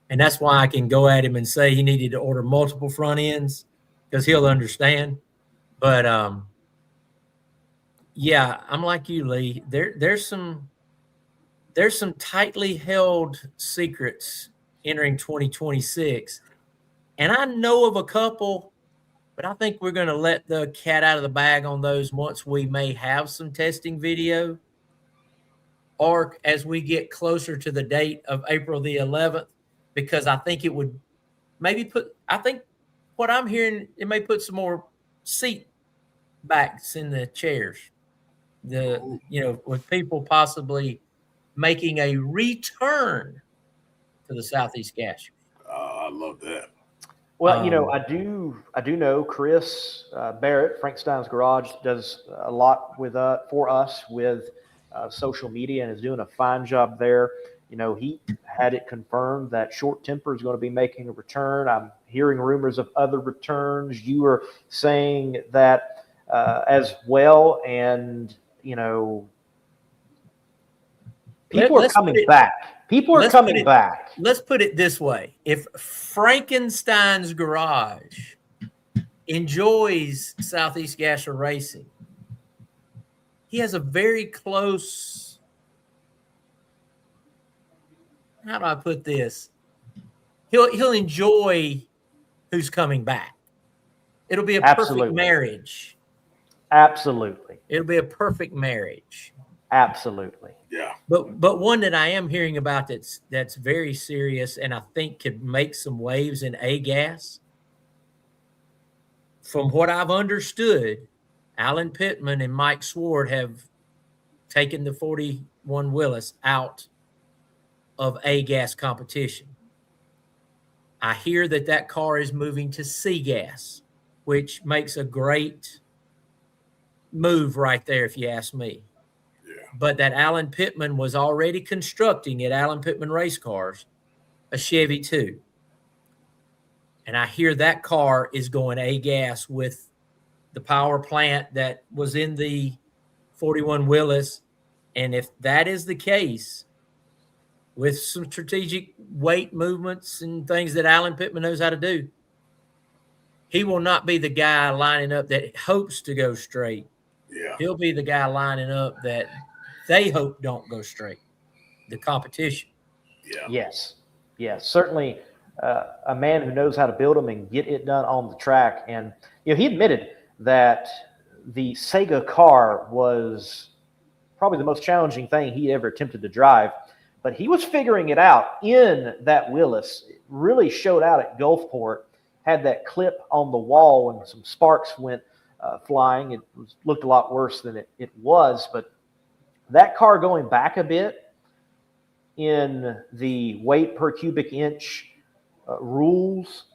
and that's why I can go at him and say he needed to order multiple front ends, because he'll understand. But yeah, I'm like you, Lee. There's some tightly held secrets entering 2026, and I know of a couple, but I think we're going to let the cat out of the bag on those once we may have some testing video, or as we get closer to the date of April the 11th, because I think it would maybe I think what I'm hearing, it may put some more seat backs in the chairs. You know, with people possibly making a return to the Southeast Gas. I love that. Well, you know, I do know Chris Barrett, Frankstein's Garage, does a lot with for us with social media and is doing a fine job there. You know, he had it confirmed that Short Temper is going to be making a return. I'm hearing rumors of other returns. You were saying that as well, and you know, people are coming back. People are coming back. Let's put it this way. If Frankenstein's Garage enjoys Southeast Gasser Racing, he has a very close, how do I put this? He'll enjoy who's coming back. It'll be a perfect marriage. Absolutely. It'll be a perfect marriage. Absolutely. Yeah. But one that I am hearing about that's very serious and I think could make some waves in A-gas. From what I've understood, Alan Pittman and Mike Sward have taken the 41 Willis out of A-gas competition. I hear that car is moving to C-gas, which makes a great move right there, if you ask me. Yeah. But that Alan Pittman was already constructing at Alan Pittman Race Cars a Chevy 2. And I hear that car is going A-gas with the power plant that was in the 41 Willis. And if that is the case, with some strategic weight movements and things that Alan Pittman knows how to do, he will not be the guy lining up that hopes to go straight. Yeah. He'll be the guy lining up that they hope don't go straight, the competition. Yeah. Yes. Certainly a man who knows how to build them and get it done on the track. And, he admitted that the SEGA car was probably the most challenging thing he ever attempted to drive. But he was figuring it out in that Willis. It really showed out at Gulfport, had that clip on the wall and some sparks went flying. It looked a lot worse than it was. But that car going back a bit in the weight per cubic inch rules,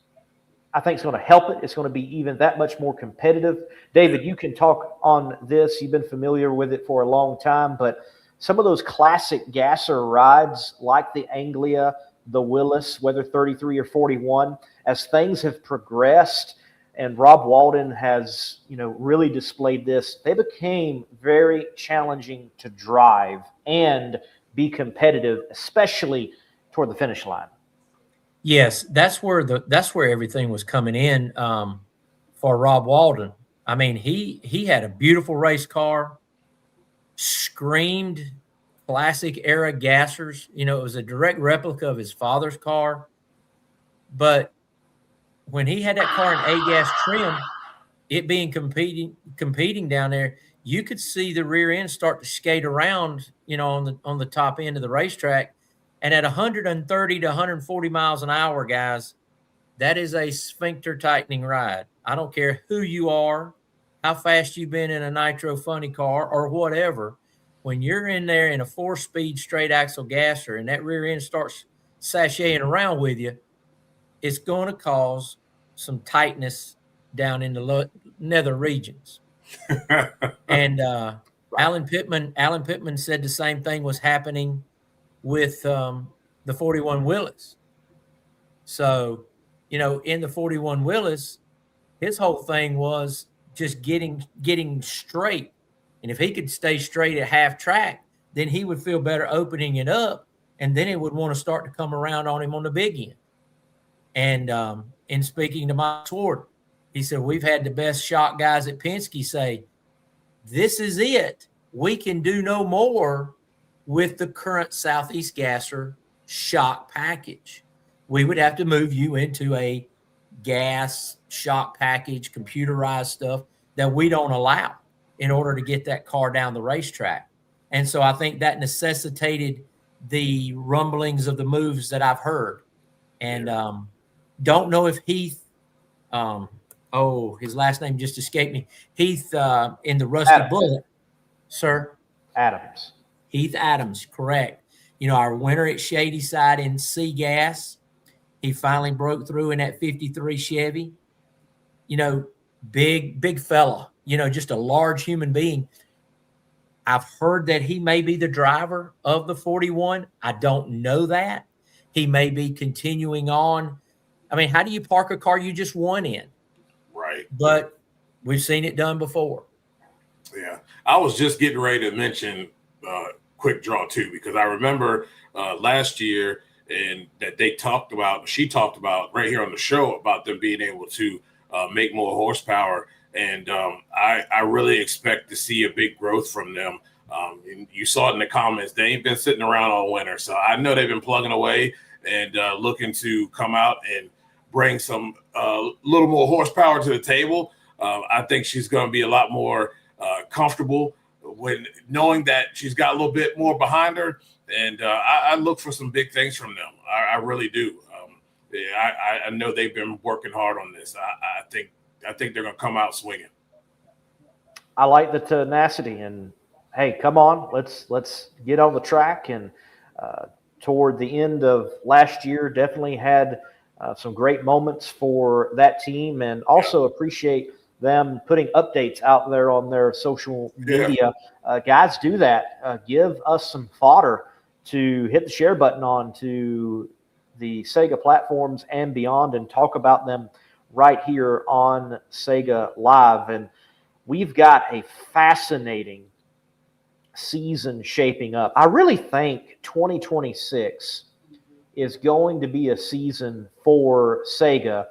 I think it's going to help it. It's going to be even that much more competitive. David, you can talk on this. You've been familiar with it for a long time, but some of those classic gasser rides like the Anglia, the Willis, whether 33 or 41, as things have progressed and Rob Walden has, really displayed this, they became very challenging to drive and be competitive, especially toward the finish line. Yes, that's where everything was coming in for Rob Walden. I mean, he had a beautiful race car, screamed classic era gassers. It was a direct replica of his father's car. But when he had that car in A-gas trim, it being competing down there, you could see the rear end start to skate around, on the top end of the racetrack. And at 130 to 140 miles an hour, guys, that is a sphincter tightening ride. I don't care who you are, how fast you've been in a nitro funny car or whatever. When you're in there in a 4-speed straight axle gasser and that rear end starts sashaying around with you, it's going to cause some tightness down in the nether regions. And Alan Pittman said the same thing was happening with the 41 Willis. So, in the 41 Willis, his whole thing was just getting straight. And if he could stay straight at half track, then he would feel better opening it up, and then it would want to start to come around on him on the big end. And in speaking to Mike Sward, he said, we've had the best shock guys at Penske say, this is it. We can do no more with the current Southeast Gasser shock package. We would have to move you into a gas shock package, computerized stuff that we don't allow in order to get that car down the racetrack. And so I think that necessitated the rumblings of the moves that I've heard. And don't know if Heath, his last name just escaped me. Heath in the Rusty Adams. Bullet, sir. Adams. Heath Adams, correct. Our winner at Shadyside in C-Gas, he finally broke through in that 53 Chevy. Big fella, just a large human being. I've heard that he may be the driver of the 41. I don't know that. He may be continuing on. I mean, how do you park a car you just won in? Right. But we've seen it done before. Yeah. I was just getting ready to mention Quick Draw too, because I remember last year and that she talked about right here on the show about them being able to make more horsepower. And I really expect to see a big growth from them. And you saw it in the comments. They ain't been sitting around all winter. So I know they've been plugging away and looking to come out and bring some little more horsepower to the table. I think she's going to be a lot more comfortable when knowing that she's got a little bit more behind her, and I look for some big things from them. I really do. I know they've been working hard on this. I think they're going to come out swinging. I like the tenacity, and hey, come on, let's get on the track. And toward the end of last year, definitely had some great moments for that team, and also appreciate them putting updates out there on their social media. Guys, do that. Give us some fodder to hit the share button on to the SEGA platforms and beyond, and talk about them right here on SEGA Live. And we've got a fascinating season shaping up. I really think 2026 is going to be a season for SEGA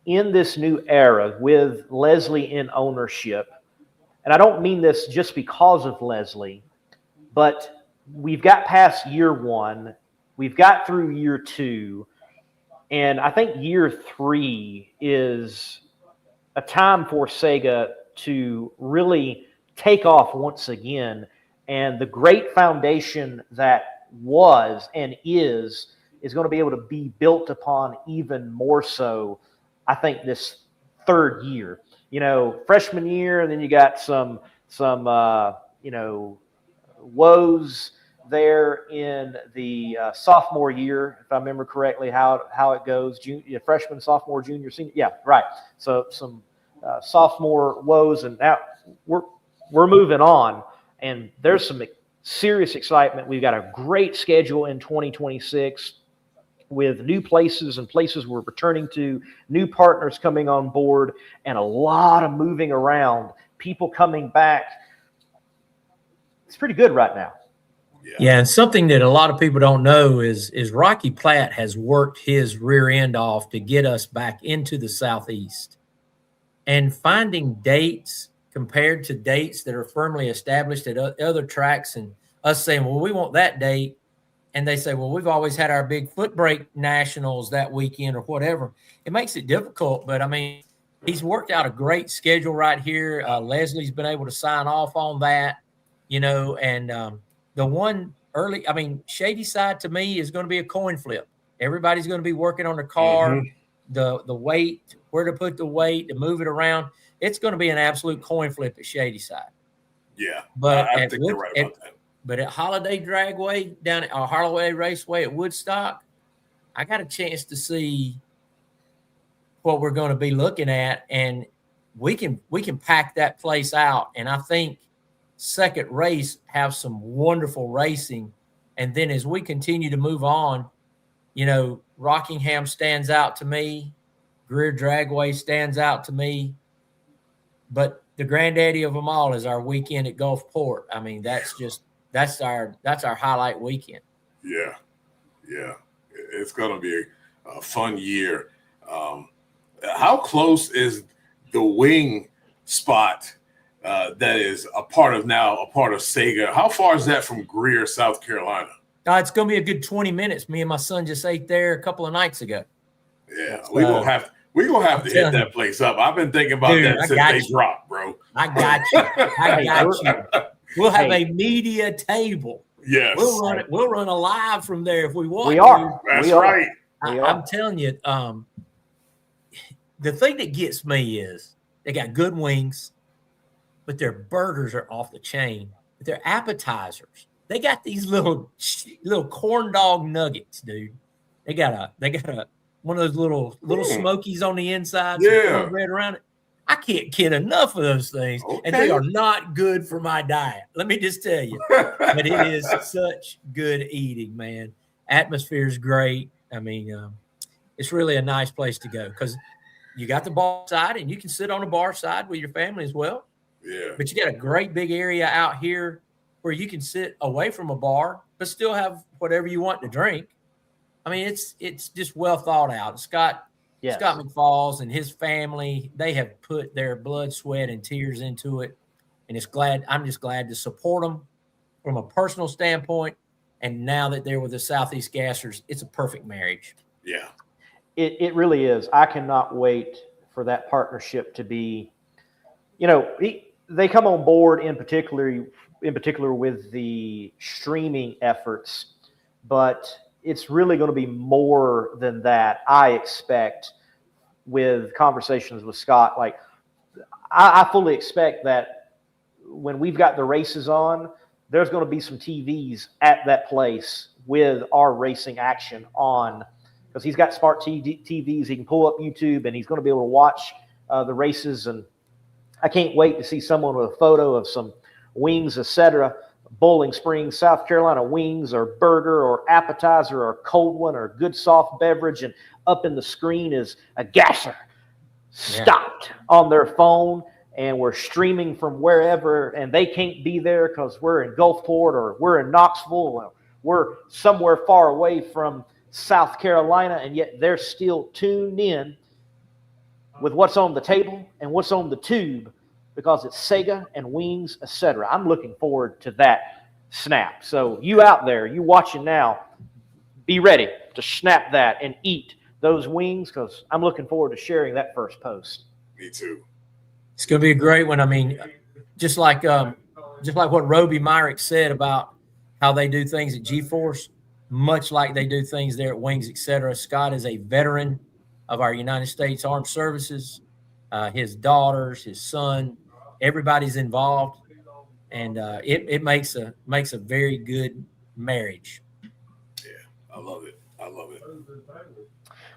in this new era with Leslie in ownership. And I don't mean this just because of Leslie, but we've got past year one, we've got through year two, and I think year three is a time for SEGA to really take off once again. And the great foundation that was and is going to be able to be built upon even more so, I think, this third year. Freshman year, and then you got some woes there in the sophomore year, if I remember correctly, how it goes. Freshman, sophomore, junior, senior. Yeah, right. So some sophomore woes, and now we're moving on, and there's some serious excitement. We've got a great schedule in 2026 with new places and places we're returning to, new partners coming on board, and a lot of moving around, people coming back. It's pretty good right now. Yeah, and something that a lot of people don't know is Rocky Platt has worked his rear end off to get us back into the Southeast. And finding dates compared to dates that are firmly established at other tracks, and us saying, well, we want that date, and they say, well, we've always had our big foot brake nationals that weekend or whatever. It makes it difficult, but I mean, he's worked out a great schedule right here. Leslie's been able to sign off on that, and the one early, I mean, Shady Side to me is going to be a coin flip. Everybody's going to be working on the car, the weight, where to put the weight, to move it around. It's going to be an absolute coin flip at Shady Side. Yeah, but I think you're right about that. But at Holiday Dragway down at Holiday Raceway at Woodstock, I got a chance to see what we're going to be looking at, and we can pack that place out. And I think second race have some wonderful racing, and then as we continue to move on, Rockingham stands out to me, Greer Dragway stands out to me, but the granddaddy of them all is our weekend at Gulfport. I mean, that's our highlight weekend. Yeah. It's going to be a fun year. How close is the wing spot that is a part of SEGA? How far is that from Greer, South Carolina? It's going to be a good 20 minutes. Me and my son just ate there a couple of nights ago. Yeah, we're going to have to hit that place up. I've been thinking about that since they dropped, bro. I got you. We'll have a media table. Yes. We'll run a live from there if we want. We are. That's right. I'm telling you, the thing that gets me is they got good wings, but their burgers are off the chain. But their appetizers, they got these little corn dog nuggets, dude. They got one of those little smokies on the inside, yeah, bread around it. I can't get enough of those things, and they are not good for my diet. Let me just tell you, but it is such good eating, man. Atmosphere is great. I mean, it's really a nice place to go because you got the bar side, and you can sit on the bar side with your family as well. Yeah. But you got a great big area out here where you can sit away from a bar, but still have whatever you want to drink. I mean, it's just well thought out. Scott McFalls and his family, they have put their blood, sweat, and tears into it. And I'm just glad to support them from a personal standpoint. And now that they're with the Southeast Gassers, it's a perfect marriage. Yeah. It really is. I cannot wait for that partnership to be, they come on board in particular in particular with the streaming efforts, but it's really going to be more than that, I expect, with conversations with Scott. Like, I fully expect that when we've got the races on, there's going to be some TVs at that place with our racing action on, because he's got smart TVs. He can pull up YouTube, and he's going to be able to watch the races. And I can't wait to see someone with a photo of some wings, etc. Bowling Springs, South Carolina wings, or burger, or appetizer, or cold one, or good soft beverage, and up in the screen is a gasser stopped on their phone, and we're streaming from wherever, and they can't be there because we're in Gulfport, or we're in Knoxville, or we're somewhere far away from South Carolina, and yet they're still tuned in with what's on the table and what's on the tube, because it's Sega and wings, etc. I'm looking forward to that snap. So you out there, you watching now, be ready to snap that and eat those wings, because I'm looking forward to sharing that first post. Me too. It's going to be a great one. I mean, just like what Roby Myrick said about how they do things at GeForce, much like they do things there at Wings, etc. Scott is a veteran of our United States Armed Services. His daughters, his son, everybody's involved, and it makes a very good marriage. Yeah, I love it. I love it.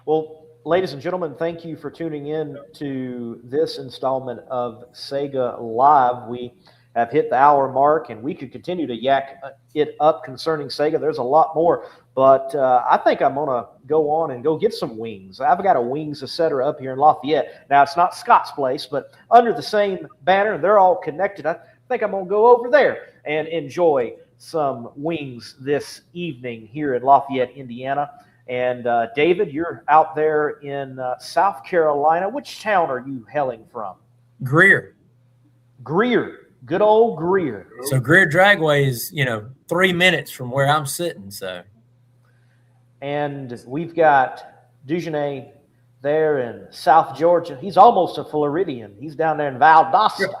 Well, ladies and gentlemen, thank you for tuning in to this installment of Sega Live. We have hit the hour mark, and we could continue to yak it up concerning Sega. There's a lot more, but I think I'm going to go on and go get some wings. I've got a Wings, etc. up here in Lafayette. Now, it's not Scott's place, but under the same banner, they're all connected. I think I'm going to go over there and enjoy some wings this evening here in Lafayette, Indiana. And David, you're out there in South Carolina. Which town are you hailing from? Greer. Greer. Good old Greer. So Greer Dragway is, 3 minutes from where I'm sitting. So, and we've got Dugenais there in South Georgia. He's almost a Floridian. He's down there in Valdosta.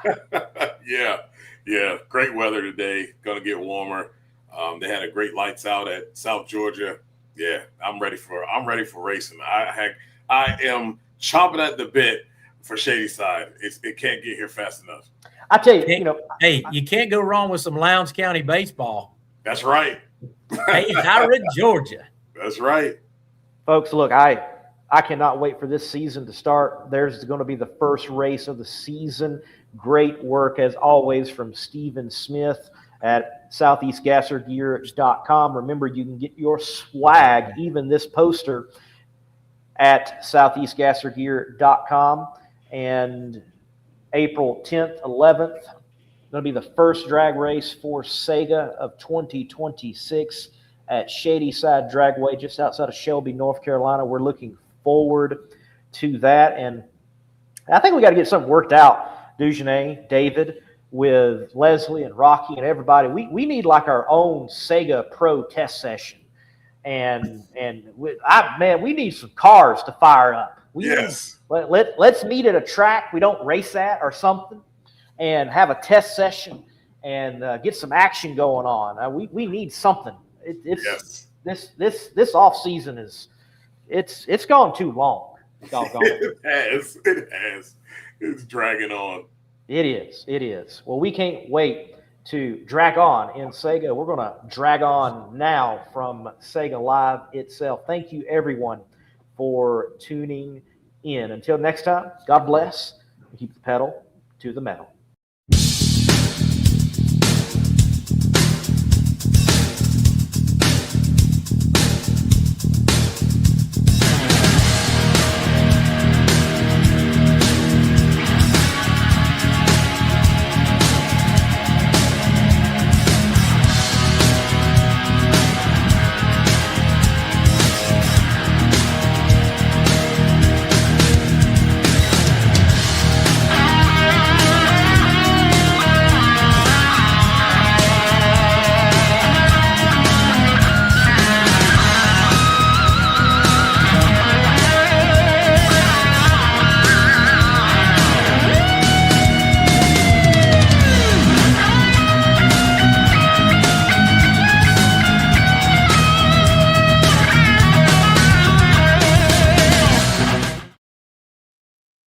Yeah. Great weather today. Going to get warmer. They had a great lights out at South Georgia. Yeah, I'm ready for racing. I am chomping at the bit for Shady Side. It can't get here fast enough. I tell you, hey, you can't go wrong with some Lowndes County baseball. That's right. Hey, Howard, Georgia. That's right. Folks, look, I cannot wait for this season to start. There's going to be the first race of the season. Great work, as always, from Stephen Smith at southeastgassergear.com. Remember, you can get your swag, even this poster, at southeastgassergear.com. And April 10th, 11th, going to be the first drag race for Sega of 2026 at Shady Side Dragway, just outside of Shelby, North Carolina. We're looking forward to that. And I think we got to get something worked out, Dugenais, David, with Leslie and Rocky and everybody. We need like our own Sega Pro test session. And we need some cars to fire up. Let's meet at a track we don't race at or something, and have a test session and get some action going on. We need something. This off season it's gone too long. It has. It's dragging on. It is. Well, we can't wait to drag on in Sega. We're going to drag on now from Sega Live itself. Thank you, everyone, for tuning in. Until next time, God bless, and keep the pedal to the metal.